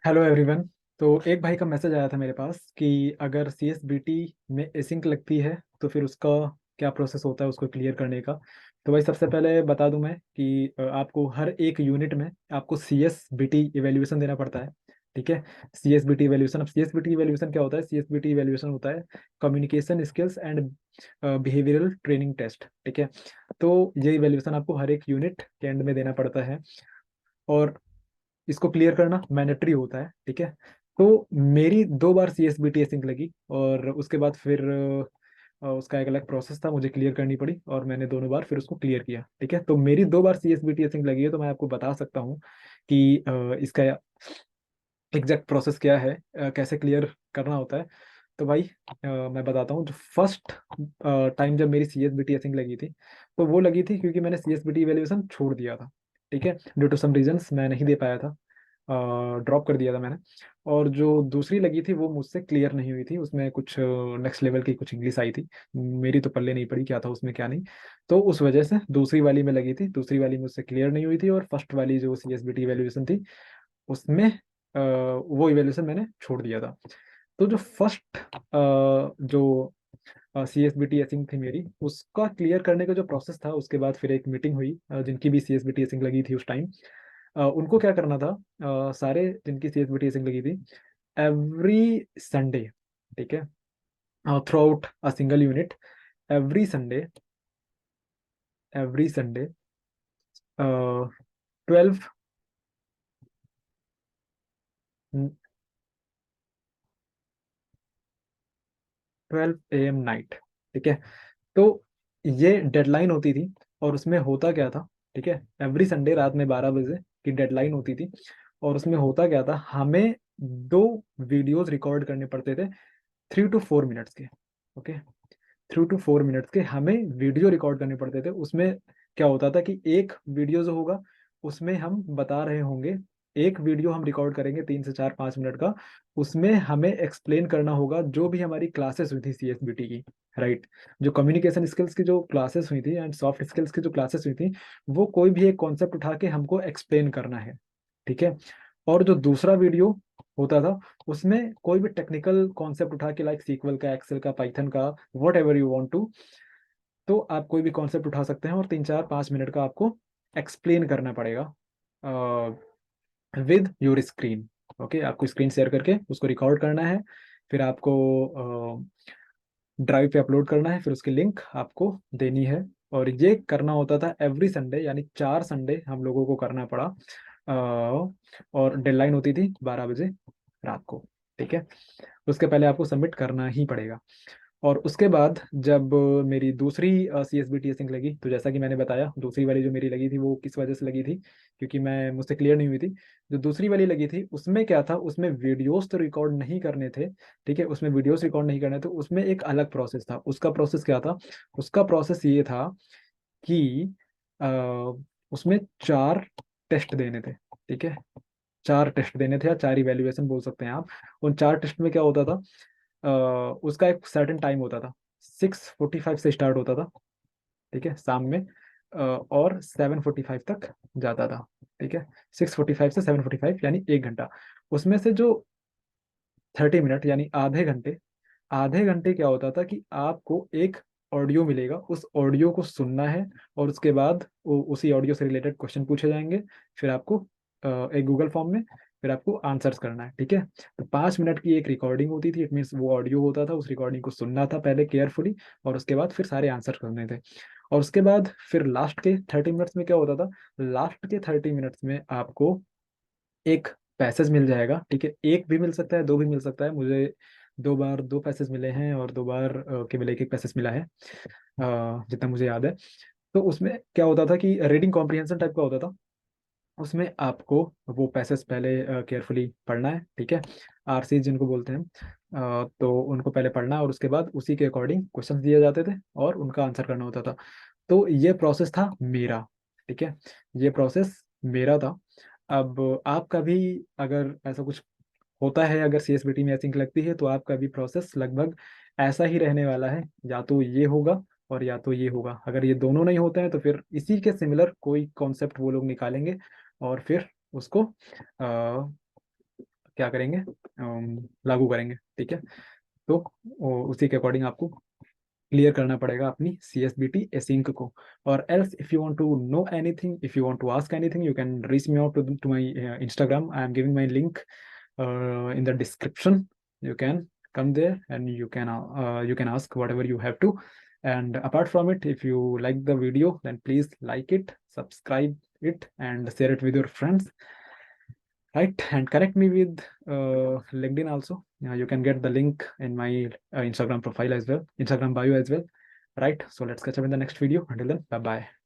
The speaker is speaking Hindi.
Hello everyone. तो एक भाई का मैसेज आया था मेरे पास कि अगर सी एस बी टी में एसिंक लगती है तो फिर उसका क्या प्रोसेस होता है उसको क्लियर करने का। तो भाई सबसे पहले बता दूं मैं कि आपको हर एक यूनिट में आपको C S B T evaluation देना पड़ता है। ठीक है। C S B T evaluation, अब C S B T evaluation क्या होता है? C S B T evaluation होता है communication skills and behavioural training test. ठीक है। तो ये इवेल्यूएशन आपको हर एक यूनिट के एंड में देना पड़ता है और इसको क्लियर करना मैंडेटरी होता है। ठीक है। तो मेरी 2 बार C S B T async लगी और उसके बाद फिर उसका एक अलग प्रोसेस था, मुझे क्लियर करनी पड़ी और मैंने दोनों बार फिर उसको क्लियर किया। ठीक है। तो मेरी 2 बार C S B T async लगी है, तो मैं आपको बता सकता हूँ कि इसका एग्जैक्ट प्रोसेस क्या है, कैसे क्लियर करना होता है। तो भाई मैं बताता हूँ। जो फर्स्ट टाइम जब मेरी C S B T async लगी थी, तो वो लगी थी क्योंकि मैंने C S B T evaluation छोड़ दिया था। ठीक है। ड्यू टू सम रीजंस मैं नहीं दे पाया था, ड्रॉप कर दिया था मैंने। और जो दूसरी लगी थी वो मुझसे क्लियर नहीं हुई थी, उसमें कुछ नेक्स्ट लेवल की कुछ इंग्लिश आई थी, मेरी तो पल्ले नहीं पड़ी क्या था उसमें क्या नहीं। तो उस वजह से दूसरी वाली में लगी थी, दूसरी वाली मुझसे क्लियर नहीं हुई थी और फर्स्ट वाली जो C S B T evaluation थी उसमें वो इवेल्यूएशन मैंने छोड़ दिया था। तो जो फर्स्ट जो सी एस बी टी एसिंग थी मेरी, उसका क्लियर करने का जो प्रोसेस था, उसके बाद फिर एक मीटिंग हुई जिनकी भी सी एस बी टी एसिंग लगी थी उस टाइम। उनको क्या करना था, सारे जिनकी सी एस बी टी एसिंग लगी थी, एवरी संडे, ठीक है, through out a single unit, every Sunday, every Sunday 12 12 AM night. ठीक है। तो ये डेडलाइन होती थी और उसमें होता क्या था? ठीक है। एवरी संडे रात में 12 बजे की डेडलाइन होती थी और उसमें होता क्या था, हमें 2 वीडियोस रिकॉर्ड करने पड़ते थे, 3 to 4 मिनट्स के। ओके। 3 to 4 मिनट्स के हमें वीडियो रिकॉर्ड करने पड़ते थे। उसमें क्या होता था कि एक वीडियो जो होगा उसमें हम बता रहे होंगे, एक वीडियो हम रिकॉर्ड करेंगे 3 से 4 5 मिनट का, उसमें हमें एक्सप्लेन करना होगा जो भी हमारी क्लासेस हुई थी सीएसबीटी की। राइट। जो कम्युनिकेशन स्किल्स की जो क्लासेस हुई थी एंड सॉफ्ट स्किल्स की जो क्लासेस हुई थी, वो कोई भी एक कॉन्सेप्ट उठा के हमको एक्सप्लेन करना है। ठीक है। और जो दूसरा वीडियो होता था उसमें कोई भी टेक्निकल कॉन्सेप्ट उठा के, लाइक सीक्वल का, एक्सेल का, पाइथन का, whatever you want to, तो आप कोई भी कॉन्सेप्ट उठा सकते हैं और 3 4 5 मिनट का आपको एक्सप्लेन करना पड़ेगा विद योर स्क्रीन। ओके। आपको स्क्रीन शेयर करके उसको रिकॉर्ड करना है, फिर आपको ड्राइव पे अपलोड करना है, फिर उसकी लिंक आपको देनी है। और ये करना होता था एवरी संडे, यानी 4 संडे हम लोगों को करना पड़ा। और डेडलाइन होती थी 12 बजे रात को। ठीक है। उसके पहले आपको सबमिट करना ही पड़ेगा। और उसके बाद जब मेरी दूसरी C S B T async लगी, तो जैसा कि मैंने बताया, दूसरी वाली जो मेरी लगी थी वो किस वजह से लगी थी, क्योंकि मैं मुझसे क्लियर नहीं हुई थी। जो दूसरी वाली लगी थी उसमें क्या था, उसमें वीडियोस तो रिकॉर्ड नहीं करने थे। ठीक है। उसमें वीडियोस रिकॉर्ड नहीं करने थे, उसमें एक अलग प्रोसेस था। उसका प्रोसेस क्या था? उसका प्रोसेस ये था कि अ, उसमें 4 टेस्ट देने थे। ठीक है। 4 टेस्ट देने थे या 4 इवेल्युएशन बोल सकते हैं आप। उन 4 टेस्ट में क्या होता था, उसका एक सर्टेन टाइम होता था, 6:45 से स्टार्ट होता था। ठीक है, शाम में। और 7:45 तक जाता था। ठीक है। 6:45 से 7:45 यानी 1 घंटा। उसमें से जो 30 मिनट यानी आधे घंटे, आधे घंटे क्या होता था कि आपको एक ऑडियो मिलेगा, उस ऑडियो को सुनना है और उसके बाद उसी ऑडियो से रिलेटेड क्वेश्चन पूछे जाएंगे, फिर आपको एक गूगल फॉर्म में, फिर आपको आंसर्स करना है। ठीक है। तो 5 मिनट की एक रिकॉर्डिंग होती थी, इट मीन्स वो ऑडियो होता था, उस रिकॉर्डिंग को सुनना था पहले केयरफुली और उसके बाद फिर सारे आंसर करने थे। और उसके बाद फिर लास्ट के 30 मिनट्स में क्या होता था, लास्ट के 30 मिनट्स में आपको एक पैसेज मिल जाएगा। ठीक है। एक भी मिल सकता है, दो भी मिल सकता है, मुझे 2 बार 2 पैसेज मिले हैं और 2 बार केवल एक एक पैसेज मिला है, जितना मुझे याद है। तो उसमें क्या होता था कि रीडिंग कॉम्प्रिहेंशन टाइप का होता था। उसमें आपको वो पैसेज पहले केयरफुली पढ़ना है। ठीक है। आरसी जिनको बोलते हैं, तो उनको पहले पढ़ना और उसके बाद उसी के अकॉर्डिंग क्वेश्चन दिए जाते थे और उनका आंसर करना होता था। तो ये प्रोसेस था मेरा। ठीक है। ये प्रोसेस मेरा था। अब आपका भी अगर ऐसा कुछ होता है, अगर सीएसबीटी में ऐसी लगती है, तो आपका भी प्रोसेस लगभग ऐसा ही रहने वाला है। या तो ये होगा और या तो ये होगा। अगर ये दोनों नहीं होते हैं तो फिर इसी के सिमिलर कोई कॉन्सेप्ट वो लोग निकालेंगे और फिर उसको क्या करेंगे, लागू करेंगे, ठीक है। तो उसी के अकॉर्डिंग आपको क्लियर करना पड़ेगा अपनी CSBT async को। और else if you want to know anything, if you want to ask anything, you can reach me out to my Instagram. I am giving my link in the description. You can come there and you can ask whatever you have to. And apart from it, if you like the video, then please like it, subscribe it, and share it with your friends, right? And connect me with LinkedIn also. You can get the link in my Instagram profile as well, Instagram bio as well, right? So let's catch up in the next video. Until then, bye bye.